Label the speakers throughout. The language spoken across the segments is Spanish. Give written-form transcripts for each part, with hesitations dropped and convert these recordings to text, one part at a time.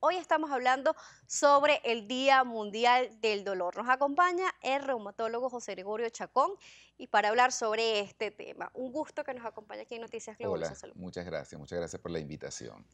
Speaker 1: Hoy estamos hablando sobre el Día Mundial del Dolor. Nos acompaña el reumatólogo José Gregorio Chacón y para hablar sobre este tema. Un gusto que nos acompañe aquí en Noticias Globosas
Speaker 2: Hola,
Speaker 1: Salud.
Speaker 2: muchas gracias por la invitación.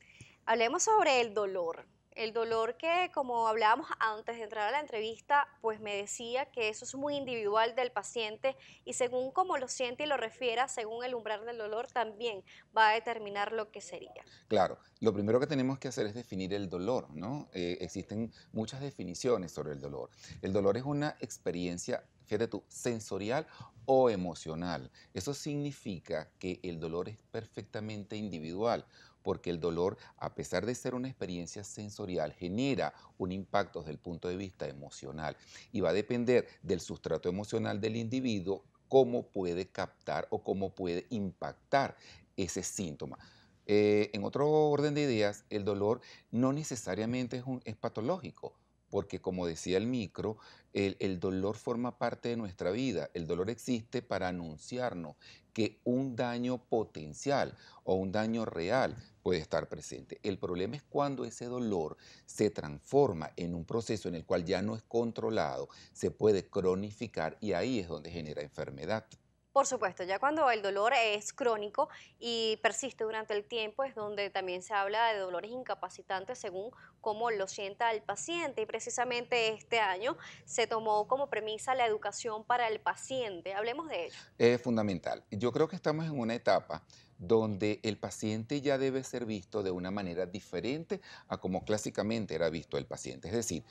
Speaker 1: Hablemos sobre el dolor. El dolor que, como hablábamos antes de entrar a la entrevista, pues me decía que eso es muy individual del paciente y según cómo lo siente y lo refiera, según el umbral del dolor, también va a determinar lo que sería.
Speaker 2: Claro, lo primero que tenemos que hacer es definir el dolor, ¿no? Existen muchas definiciones sobre el dolor. El dolor es una experiencia, fíjate tú, sensorial o emocional. Eso significa que el dolor es perfectamente individual, porque el dolor, a pesar de ser una experiencia sensorial, genera un impacto desde el punto de vista emocional y va a depender del sustrato emocional del individuo cómo puede captar o cómo puede impactar ese síntoma. En otro orden de ideas, el dolor no necesariamente es patológico, porque como decía el micro, el dolor forma parte de nuestra vida. El dolor existe para anunciarnos que un daño potencial o un daño real puede estar presente. El problema es cuando ese dolor se transforma en un proceso en el cual ya no es controlado, se puede cronificar y ahí es donde genera enfermedad.
Speaker 1: Por supuesto, ya cuando el dolor es crónico y persiste durante el tiempo es donde también se habla de dolores incapacitantes según cómo lo sienta el paciente. Y precisamente este año se tomó como premisa la educación para el paciente. Hablemos de ello.
Speaker 2: Es fundamental. Yo creo que estamos en una etapa donde el paciente ya debe ser visto de una manera diferente a como clásicamente era visto el paciente. Es decir,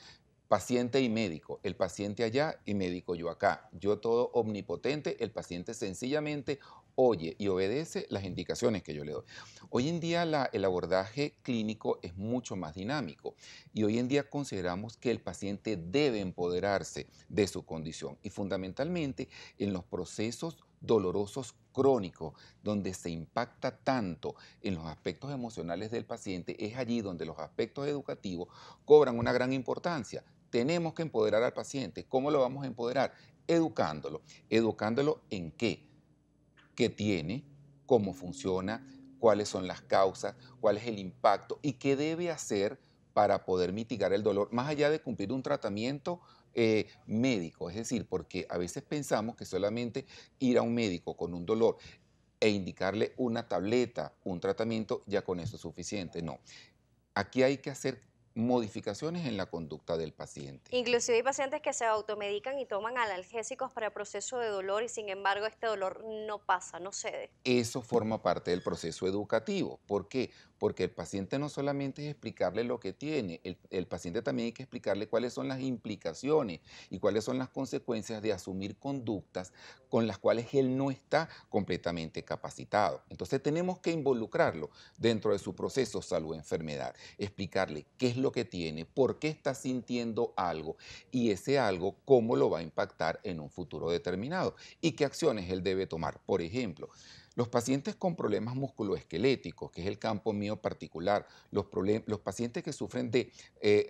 Speaker 2: paciente y médico, el paciente allá y médico yo acá. Yo todo omnipotente, el paciente sencillamente oye y obedece las indicaciones que yo le doy. Hoy en día el abordaje clínico es mucho más dinámico y hoy en día consideramos que el paciente debe empoderarse de su condición y fundamentalmente en los procesos dolorosos crónicos, donde se impacta tanto en los aspectos emocionales del paciente, es allí donde los aspectos educativos cobran una gran importancia. Tenemos que empoderar al paciente. ¿Cómo lo vamos a empoderar? Educándolo. ¿Educándolo en qué? ¿Qué tiene? ¿Cómo funciona? ¿Cuáles son las causas? ¿Cuál es el impacto? ¿Y qué debe hacer para poder mitigar el dolor? Más allá de cumplir un tratamiento médico. Es decir, porque a veces pensamos que solamente ir a un médico con un dolor e indicarle una tableta, un tratamiento, ya con eso es suficiente. No. Aquí hay que hacer modificaciones en la conducta del paciente.
Speaker 1: Inclusive hay pacientes que se automedican y toman analgésicos para el proceso de dolor y sin embargo este dolor no pasa, no cede.
Speaker 2: Eso forma parte del proceso educativo. ¿Por qué? Porque el paciente no solamente es explicarle lo que tiene, el paciente también hay que explicarle cuáles son las implicaciones y cuáles son las consecuencias de asumir conductas con las cuales él no está completamente capacitado. Entonces tenemos que involucrarlo dentro de su proceso salud-enfermedad, explicarle qué es lo que tiene, por qué está sintiendo algo y ese algo cómo lo va a impactar en un futuro determinado y qué acciones él debe tomar. Por ejemplo, los pacientes con problemas musculoesqueléticos, que es el campo mío particular, los pacientes que sufren de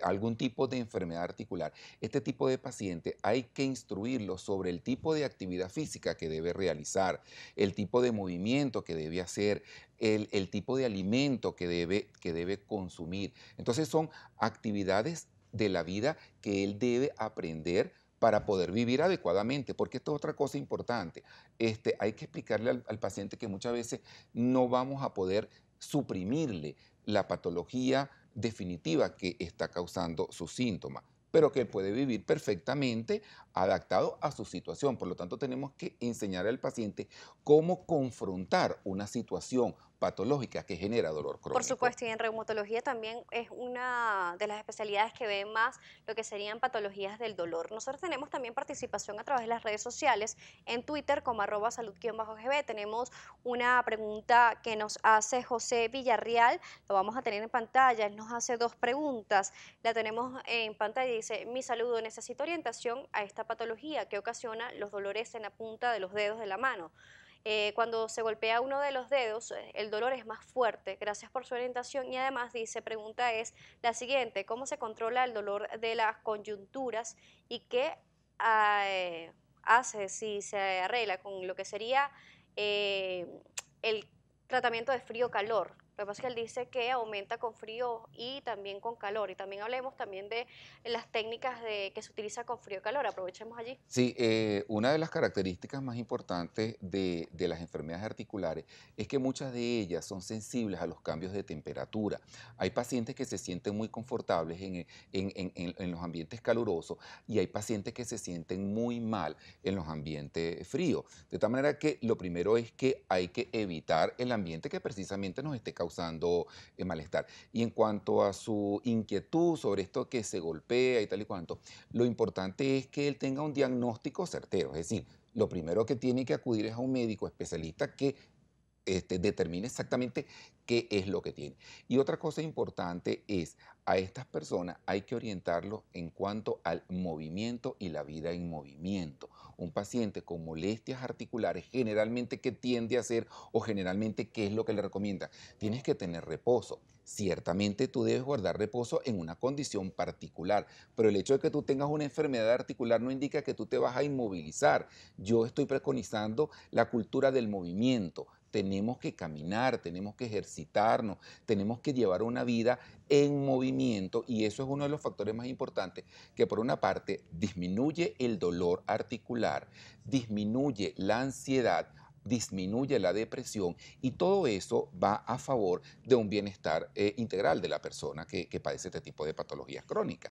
Speaker 2: algún tipo de enfermedad articular, este tipo de paciente hay que instruirlos sobre el tipo de actividad física que debe realizar, el tipo de movimiento que debe hacer, el tipo de alimento que debe consumir. Entonces son actividades de la vida que él debe aprender para poder vivir adecuadamente, porque esto es otra cosa importante. Hay que explicarle al paciente que muchas veces no vamos a poder suprimirle la patología definitiva que está causando su síntoma, pero que puede vivir perfectamente adaptado a su situación. Por lo tanto, tenemos que enseñar al paciente cómo confrontar una situación patológica que genera dolor
Speaker 1: Por
Speaker 2: crónico.
Speaker 1: supuesto, y en reumatología también es una de las especialidades que ven más lo que serían patologías del dolor. Nosotros tenemos también participación a través de las redes sociales, en Twitter como @salud_gb. Tenemos una pregunta que nos hace José Villarreal, lo vamos a tener en pantalla, él nos hace dos preguntas, la tenemos en pantalla y dice, mi saludo, necesito orientación a esta patología que ocasiona los dolores en la punta de los dedos de la mano. Cuando se golpea uno de los dedos, el dolor es más fuerte. Gracias por su orientación. Y además dice, pregunta es la siguiente, ¿cómo se controla el dolor de las coyunturas y qué hace si se arregla con lo que sería eh, el tratamiento de frío-calor? Lo que pasa es que él dice que aumenta con frío y también con calor. Y también hablemos también de las técnicas que se utiliza con frío y calor. Aprovechemos allí.
Speaker 2: Sí, una de las características más importantes de las enfermedades articulares es que muchas de ellas son sensibles a los cambios de temperatura. Hay pacientes que se sienten muy confortables en los ambientes calurosos y hay pacientes que se sienten muy mal en los ambientes fríos. De tal manera que lo primero es que hay que evitar el ambiente que precisamente nos esté causando malestar. Y en cuanto a su inquietud sobre esto que se golpea y tal y cuanto, lo importante es que él tenga un diagnóstico certero, es decir, lo primero que tiene que acudir es a un médico especialista que determine exactamente qué es lo que tiene. Y otra cosa importante es, a estas personas hay que orientarlos en cuanto al movimiento y la vida en movimiento. Un paciente con molestias articulares, generalmente, ¿qué tiende a hacer o generalmente qué es lo que le recomienda? Tienes que tener reposo. Ciertamente tú debes guardar reposo en una condición particular, pero el hecho de que tú tengas una enfermedad articular no indica que tú te vas a inmovilizar. Yo estoy preconizando la cultura del movimiento. Tenemos que caminar, tenemos que ejercitarnos, tenemos que llevar una vida en movimiento y eso es uno de los factores más importantes que por una parte disminuye el dolor articular, disminuye la ansiedad, disminuye la depresión y todo eso va a favor de un bienestar integral de la persona que padece este tipo de patologías crónicas.